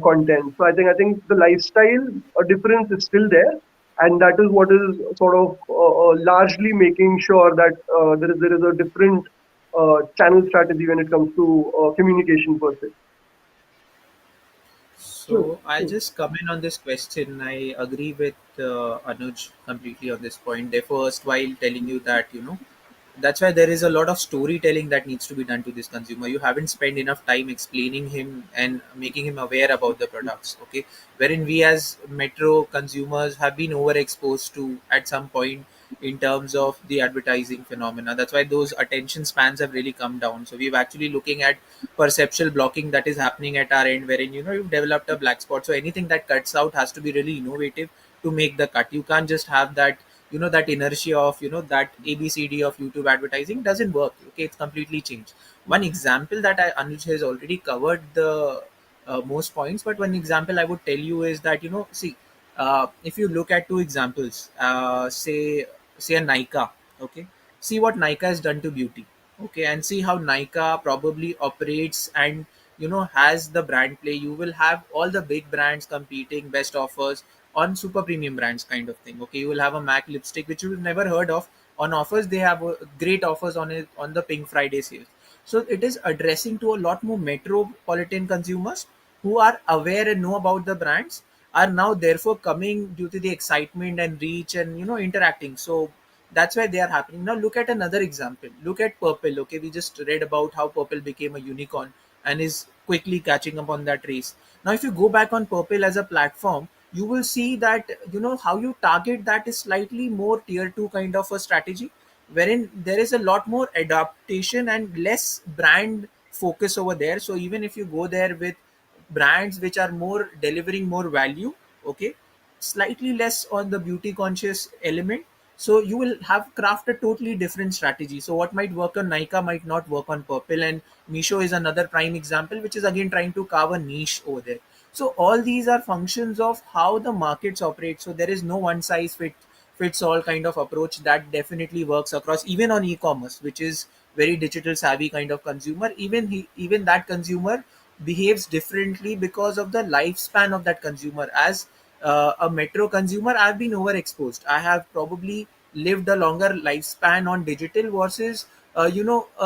content. So I think the lifestyle difference is still there, and that is what is sort of largely making sure that there is a different channel strategy when it comes to communication per se. True, So I'll true. just come in on this question. I agree with Anuj completely on this point. They first, while telling you that that's why there is a lot of storytelling that needs to be done to this consumer. You haven't spent enough time explaining him and making him aware about the products. Okay, wherein we as metro consumers have been overexposed to at some point in terms of the advertising phenomena. That's why those attention spans have really come down. So we're actually looking at perceptual blocking that is happening at our end, wherein you've developed a black spot. So anything that cuts out has to be really innovative to make the cut. You can't just have that that inertia of that abcd of YouTube advertising doesn't work. Okay, it's completely changed. One example that Anuj has already covered the most points, but one example I would tell you is that see, if you look at two examples, say a Nika. Okay, see what Nika has done to beauty. Okay, and see how Nika probably operates and has the brand play. You will have all the big brands competing best offers on super premium brands kind of thing. Okay, you will have a MAC lipstick which you've never heard of on offers. They have great offers on it on the Pink Friday sales. So it is addressing to a lot more metropolitan consumers who are aware and know about the brands, are now therefore coming due to the excitement and reach and interacting. So that's why they are happening. Now look at another example. Look at Purple. Okay, we just read about how Purple became a unicorn and is quickly catching up on that race. Now if you go back on Purple as a platform, you will see that how you target that is slightly more tier 2 kind of a strategy, wherein there is a lot more adaptation and less brand focus over there. So even if you go there with brands which are more delivering more value, okay, slightly less on the beauty conscious element, so you will have craft a totally different strategy. So what might work on Nika might not work on Purple, and Misho is another prime example, which is again trying to carve a niche over there. So all these are functions of how the markets operate. So there is no one size fits all kind of approach that definitely works across, even on e-commerce, which is very digital savvy kind of consumer, even that consumer behaves differently because of the lifespan of that consumer. As a metro consumer, I've been overexposed. I have probably lived a longer lifespan on digital versus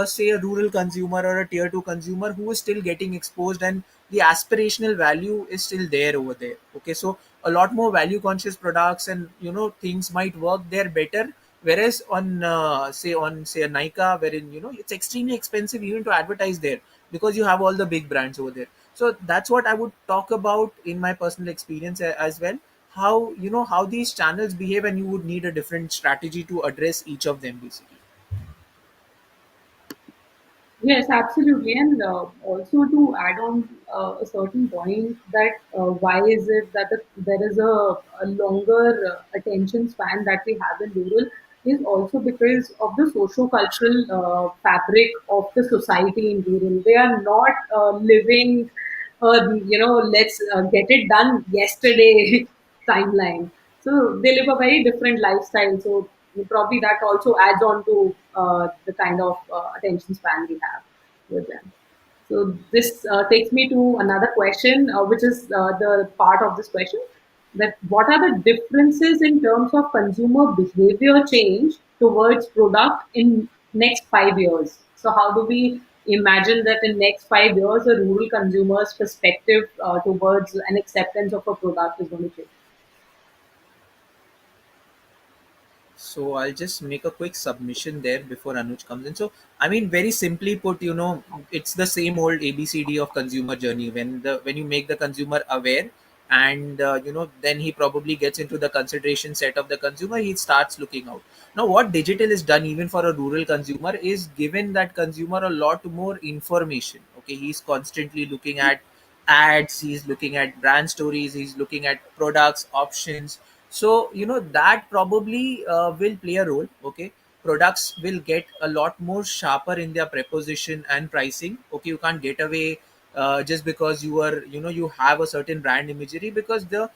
say a rural consumer or a tier 2 consumer who is still getting exposed, and the aspirational value is still there over there. Okay, so a lot more value conscious products and things might work there better, whereas on say a Nika, wherein it's extremely expensive even to advertise there because you have all the big brands over there. So that's what I would talk about in my personal experience as well, how how these channels behave, and you would need a different strategy to address each of them basically. Yes, absolutely. And also to add on a certain point that why is it that there is a longer attention span that we have in rural is also because of the socio-cultural fabric of the society in rural. They are not living, let's get it done yesterday timeline. So they live a very different lifestyle. So probably that also adds on to the kind of attention span we have with them. So this takes me to another question, which is the part of this question, that what are the differences in terms of consumer behavior change towards product in next 5 years? So how do we imagine that in next 5 years a rural consumer's perspective towards an acceptance of a product is going to change? So I'll just make a quick submission there before Anuj comes in. So I mean, very simply put, it's the same old ABCD of consumer journey. When you make the consumer aware, and then he probably gets into the consideration set of the consumer, he starts looking out. Now, what digital is done even for a rural consumer is given that consumer a lot more information. Okay, he's constantly looking at ads, he's looking at brand stories, he's looking at products options. So that probably will play a role. Okay, products will get a lot more sharper in their preposition and pricing. Okay, you can't get away just because you have a certain brand imagery, because the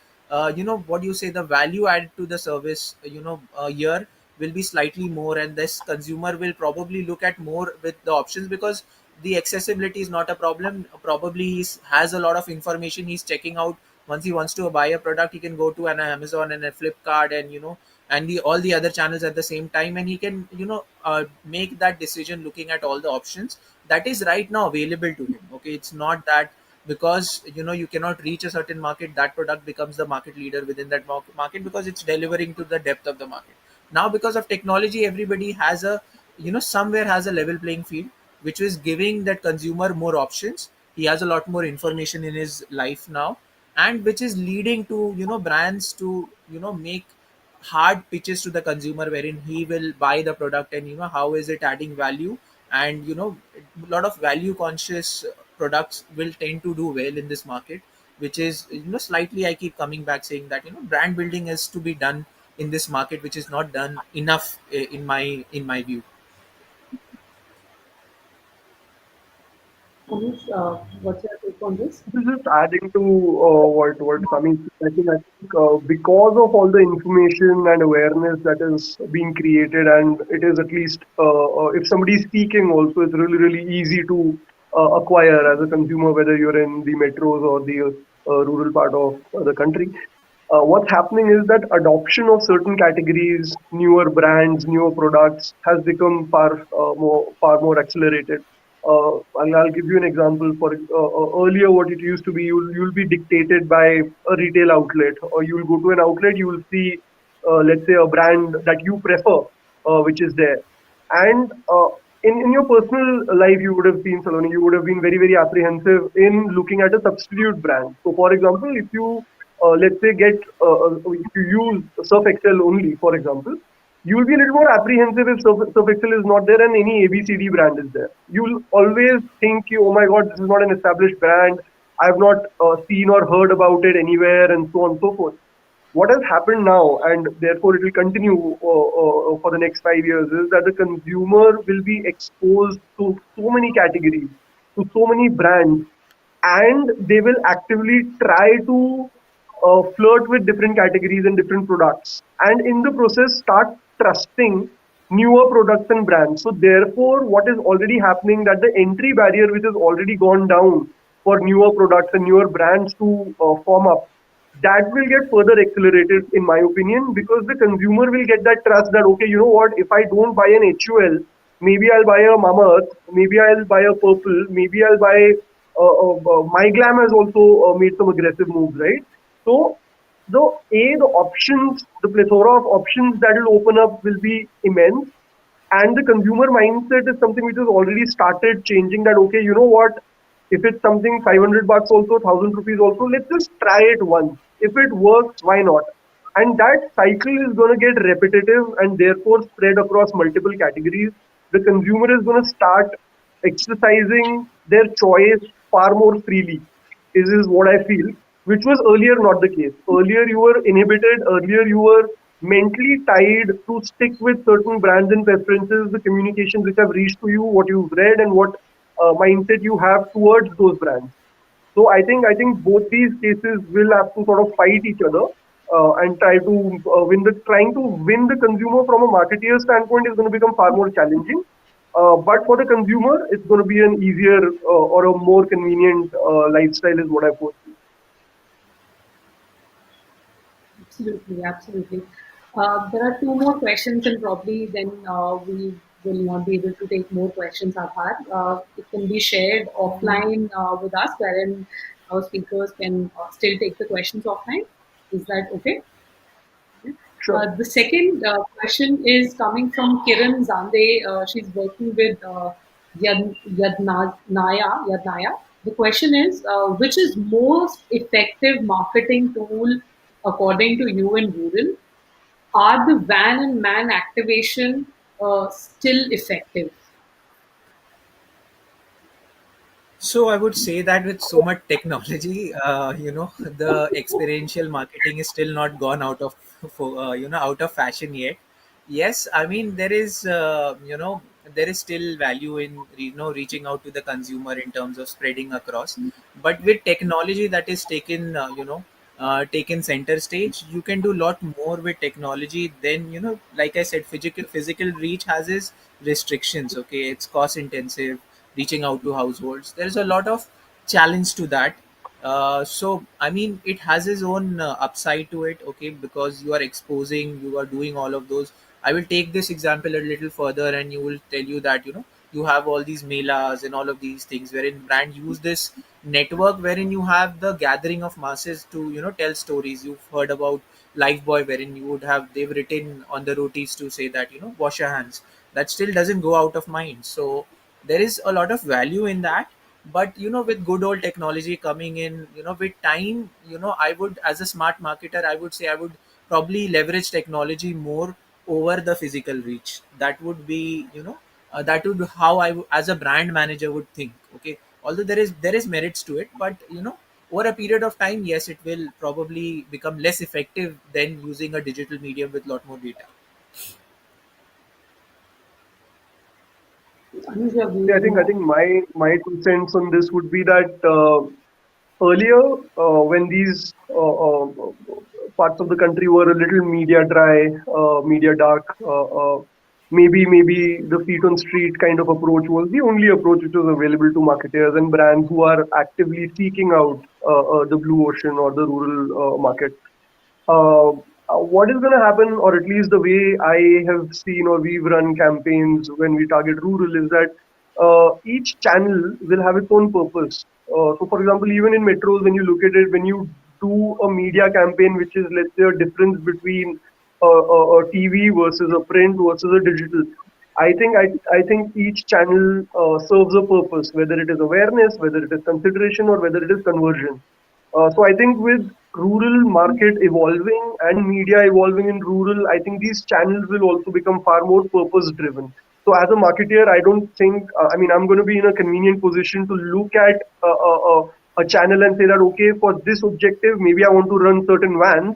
what you say, the value added to the service here will be slightly more, and this consumer will probably look at more with the options, because the accessibility is not a problem. Probably has a lot of information he's checking out. Once he wants to buy a product, he can go to an Amazon and a Flipkart, and and the all the other channels at the same time, and he can make that decision looking at all the options that is right now available to him. Okay, it's not that because you cannot reach a certain market, that product becomes the market leader within that market, because it's delivering to the depth of the market. Now, because of technology, everybody has a somewhere has a level playing field, which is giving that consumer more options. He has a lot more information in his life now, and which is leading to brands to make hard pitches to the consumer, wherein he will buy the product, and how is it adding value. And a lot of value conscious products will tend to do well in this market, which is slightly, I keep coming back saying that brand building is to be done in this market, which is not done enough in my view. Anush, what's your take on this? Just adding to what Sami said, I think because of all the information and awareness that is being created, and it is at least if somebody is speaking also, it's really easy to acquire as a consumer, whether you're in the metros or the rural part of the country. What's happening is that adoption of certain categories, newer brands, newer products has become far more accelerated. I'll give you an example. For earlier, what it used to be, you'll be dictated by a retail outlet, or you'll go to an outlet, you will see, let's say, a brand that you prefer, which is there. And in your personal life, you would have seen, Saloni, you would have been very apprehensive in looking at a substitute brand. So, for example, if you let's say if you use Surf Excel only, for example, you will be a little more apprehensive if Surf Excel is not there and any ABCD brand is there. You'll always think, oh my God, this is not an established brand. I've not seen or heard about it anywhere, and so on and so forth. What has happened now, and therefore it will continue for the next 5 years, is that the consumer will be exposed to so many categories, to so many brands, and they will actively try to flirt with different categories and different products, and in the process start trusting. newer products and brands. So therefore, what is already happening, that the entry barrier which has already gone down for newer products and newer brands to form up, that will get further accelerated in my opinion, because the consumer will get that trust that okay, you know what, if I don't buy an HUL, maybe I'll buy a Mama Earth, maybe I'll buy a Purple, maybe I'll buy My Glam has also made some aggressive moves, right? So the options, the plethora of options that will open up will be immense, and the consumer mindset is something which has already started changing. That okay, you know what? If it's something 500 bucks also, 1,000 rupees also, let's just try it once. If it works, why not? And that cycle is going to get repetitive and therefore spread across multiple categories. The consumer is going to start exercising their choice far more freely, is what I feel, which was earlier not the case. Earlier you were inhibited, earlier you were mentally tied to stick with certain brands and preferences, the communications which have reached to you, what you've read, and what mindset you have towards those brands. So I think both these cases will have to sort of fight each other and try to trying to win the consumer from a marketeer standpoint is going to become far more challenging. But for the consumer, it's going to be an easier or a more convenient lifestyle, is what I foresee. Absolutely, absolutely. There are two more questions, and probably then we will not be able to take more questions, Abhar. It can be shared offline with us, wherein our speakers can still take the questions offline. Is that okay? Sure. The second question is coming from Kiran Zande. She's working with Yadnaya. The question is, which is most effective marketing tool according to you in rural? Are the van and man activation still effective? So I would say that with so much technology, the experiential marketing is still not gone out of, out of fashion yet. Yes, I mean there is still value in reaching out to the consumer in terms of spreading across, but with technology that is taken center stage, you can do a lot more with technology than like I said, physical reach has its restrictions. Okay, it's cost intensive reaching out to households. There's a lot of challenge to that. So I mean, it has its own upside to it. Okay, because you are exposing, you are doing all of those. I will take this example a little further, and you will tell you that you have all these melas and all of these things wherein brand use this network, wherein you have the gathering of masses to tell stories. You've heard about Lifebuoy, wherein you would have they've written on the rotis to say that wash your hands. That still doesn't go out of mind. So there is a lot of value in that, but with good old technology coming in, with time, I would, as a smart marketer, I would say I would probably leverage technology more over the physical reach. That would be that would how as a brand manager would think. Okay, although there is merits to it, but over a period of time, yes, it will probably become less effective than using a digital medium with a lot more data. Anuj, your Yeah, views I on think I that? think my 2 cents on this would be that earlier, when these parts of the country were a little media dry, media dark, maybe the feet on street kind of approach was the only approach which was available to marketers and brands who are actively seeking out the blue ocean or the rural market. What is going to happen, or at least the way I have seen or we've run campaigns when we target rural, is that each channel will have its own purpose. So, for example, even in metros, when you look at it, when you do a media campaign, which is, let's say, a difference between a TV versus a print versus a digital, I think each channel serves a purpose, whether it is awareness, whether it is consideration, or whether it is conversion. So I think with rural market evolving and media evolving in rural, I think these channels will also become far more purpose driven. So as a marketer, I don't think, I mean, I'm going to be in a convenient position to look at a channel and say that, okay, for this objective, maybe I want to run certain vans.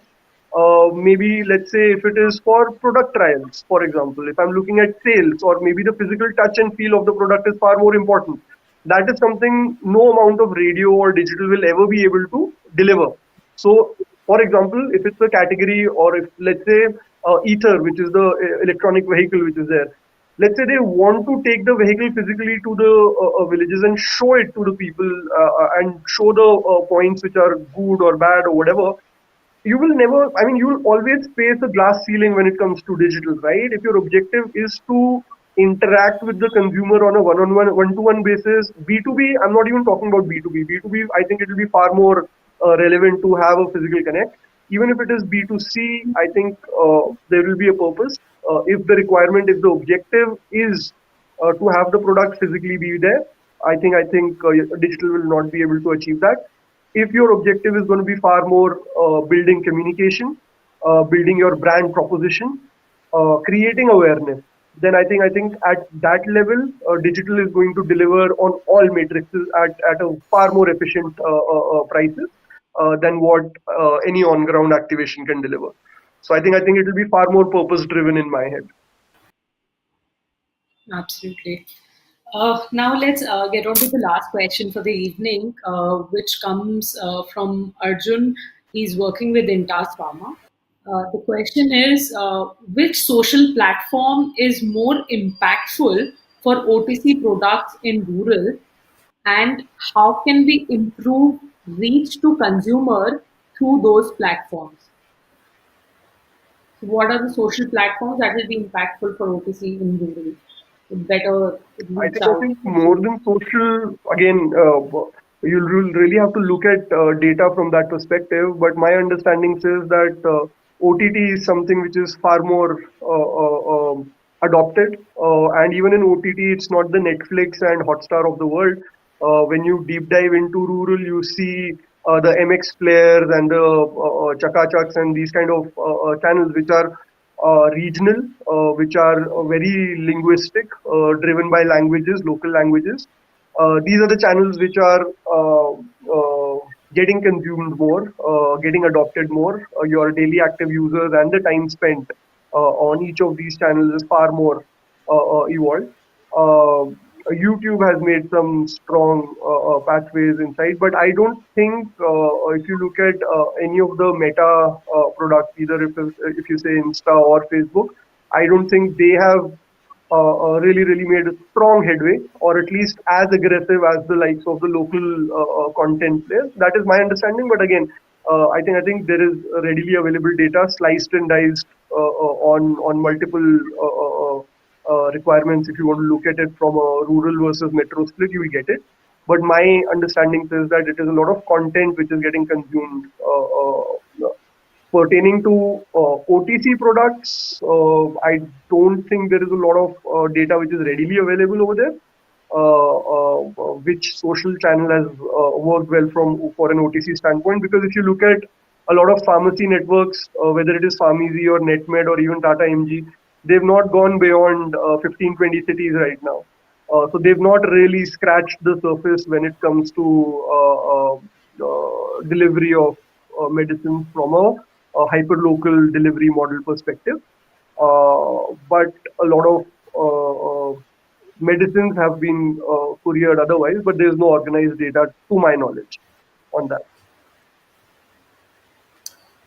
Maybe let's say if it is for product trials, for example, if I'm looking at sales, or maybe the physical touch and feel of the product is far more important. That is something no amount of radio or digital will ever be able to deliver. So, for example, if it's a category, or if let's say ether, which is the electronic vehicle which is there. Let's say they want to take the vehicle physically to the villages and show it to the people, and show the points which are good or bad or whatever. You will never, I mean, you will always face a glass ceiling when it comes to digital, right? If your objective is to interact with the consumer on a one-on-one, one-to-one basis, B2B, I'm not even talking about B2B. B2B, I think it will be far more relevant to have a physical connect. Even if it is B2C, I think there will be a purpose. If the requirement, if the objective is to have the product physically be there, I think digital will not be able to achieve that. If your objective is going to be far more building communication, building your brand proposition, creating awareness, then I think at that level, digital is going to deliver on all matrices at a far more efficient prices than what any on ground activation can deliver. So I think it will be far more purpose driven in my head. Absolutely. Now let's get on to the last question for the evening, which comes from Arjun. He's working with Intas Pharma. The question is, which social platform is more impactful for OTC products in rural, and how can we improve reach to consumer through those platforms? So what are the social platforms that will be impactful for OTC in rural? To better reach I out. think more than social, again, you'll really have to look at data from that perspective. But my understanding says that OTT is something which is far more adopted. And even in OTT, it's not the Netflix and Hotstar of the world. When you deep dive into rural, you see the MX players and the Chaka Chaks and these kind of channels which are regional, which are very linguistic, driven by languages, local languages. These are the channels which are getting consumed more, getting adopted more. Your daily active users and the time spent on each of these channels is far more evolved. YouTube has made some strong pathways inside, but I don't think if you look at any of the meta products, either if you say Insta or Facebook, I don't think they have really made a strong headway, or at least as aggressive as the likes of the local content players. That is my understanding. But again, I think there is readily available data, sliced and diced on multiple requirements. If you want to look at it from a rural versus metro split, you will get it. But my understanding is that it is a lot of content which is getting consumed pertaining to OTC products. I don't think there is a lot of data which is readily available over there. Which social channel has worked well from for an OTC standpoint? Because if you look at a lot of pharmacy networks, whether it is Pharmacy or NetMed or even Tata MG, they've not gone beyond 15, 20 cities right now. So they've not really scratched the surface when it comes to delivery of medicines from a hyper-local delivery model perspective. But a lot of medicines have been couriered otherwise, but there is no organized data to my knowledge on that.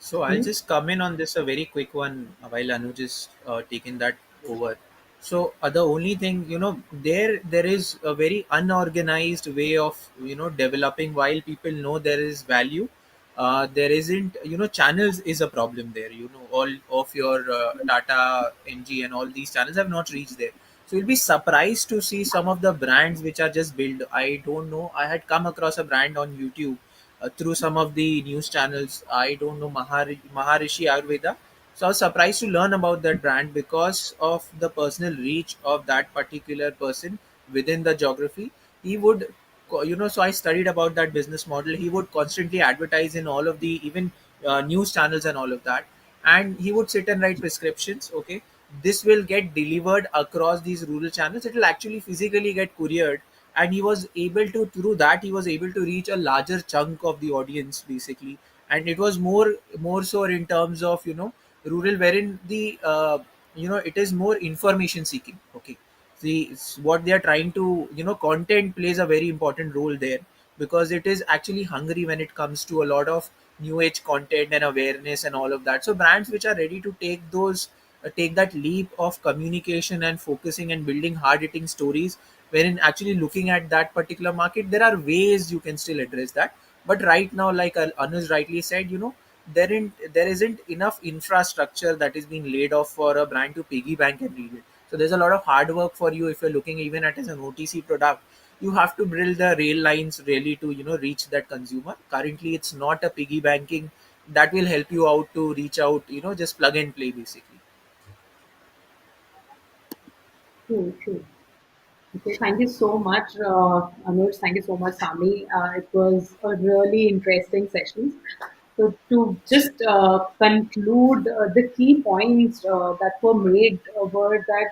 So I'll Hmm? just come in on this a very quick one while Anuj is taking that over. So the only thing, there is a very unorganized way of developing. While people know there is value, there isn't, channels is a problem there. All of your Tata MG and all these channels have not reached there. So you'll be surprised to see some of the brands which are just built. I don't know. I had come across a brand on YouTube through some of the news channels. I don't know, Maharishi Ayurveda. So I was surprised to learn about that brand because of the personal reach of that particular person within the geography. He would, so I studied about that business model. He would constantly advertise in all of the even news channels and all of that, and he would sit and write prescriptions. Okay, this will get delivered across these rural channels. It will actually physically get couriered, and he was able to, through that he was able to reach a larger chunk of the audience basically. And it was more so in terms of rural, wherein the it is more information seeking. Okay, see, what they are trying to, content plays a very important role there. because it is actually hungry when it comes to a lot of new age content and awareness and all of that. So brands which are ready to take that leap of communication and focusing and building hard hitting stories, wherein actually looking at that particular market, there are ways you can still address that. But right now, like Anuj rightly said, there isn't enough infrastructure that is being laid off for a brand to piggy bank and read it. So there's a lot of hard work for you if you're looking even at as an OTC product. You have to build the rail lines really to reach that consumer. Currently, it's not a piggy banking that will help you out to reach out. Just plug and play basically. True, true. Okay, thank you so much, Anuj. Thank you so much, Sami. It was a really interesting session. So to just conclude, the key points that were made were that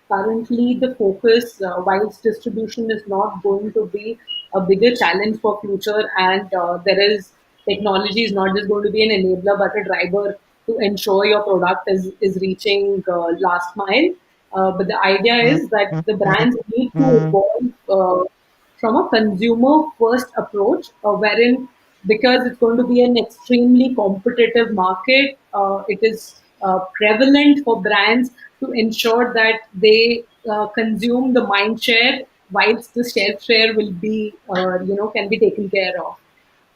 currently the focus, whilst distribution is not going to be a bigger challenge for future, and there is technology is not just going to be an enabler but a driver to ensure your product is reaching last mile. But the idea is that the brands need to evolve from a consumer first approach, wherein because it's going to be an extremely competitive market, it is prevalent for brands to ensure that they consume the mind share whilst the shelf share will be, can be taken care of.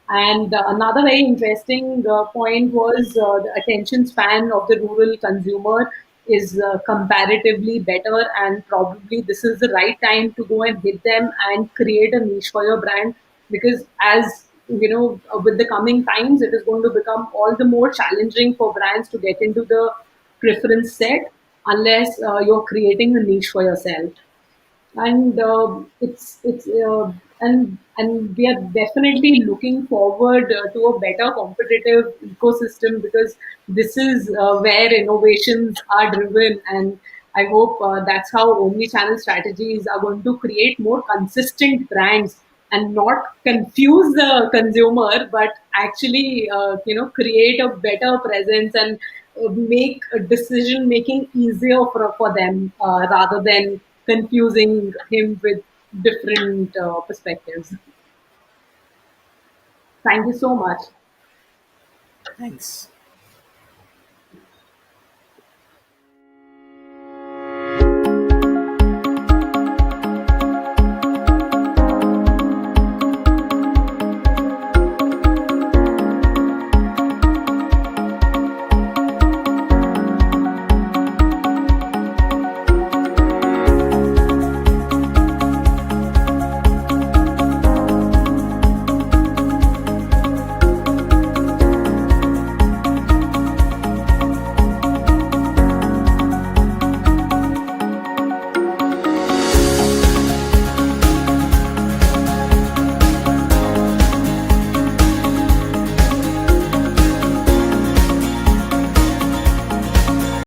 And another very interesting point was the attention span of the rural consumer is comparatively better, and probably this is the right time to go and hit them and create a niche for your brand. Because as you know, with the coming times, it is going to become all the more challenging for brands to get into the preference set unless you're creating a niche for yourself. And it's and we are definitely looking forward to a better competitive ecosystem, because this is where innovations are driven. And I hope that's how omni-channel strategies are going to create more consistent brands and not confuse the consumer, but actually create a better presence and make decision making easier for them, rather than confusing him with different perspectives. Thank you so much. Thanks.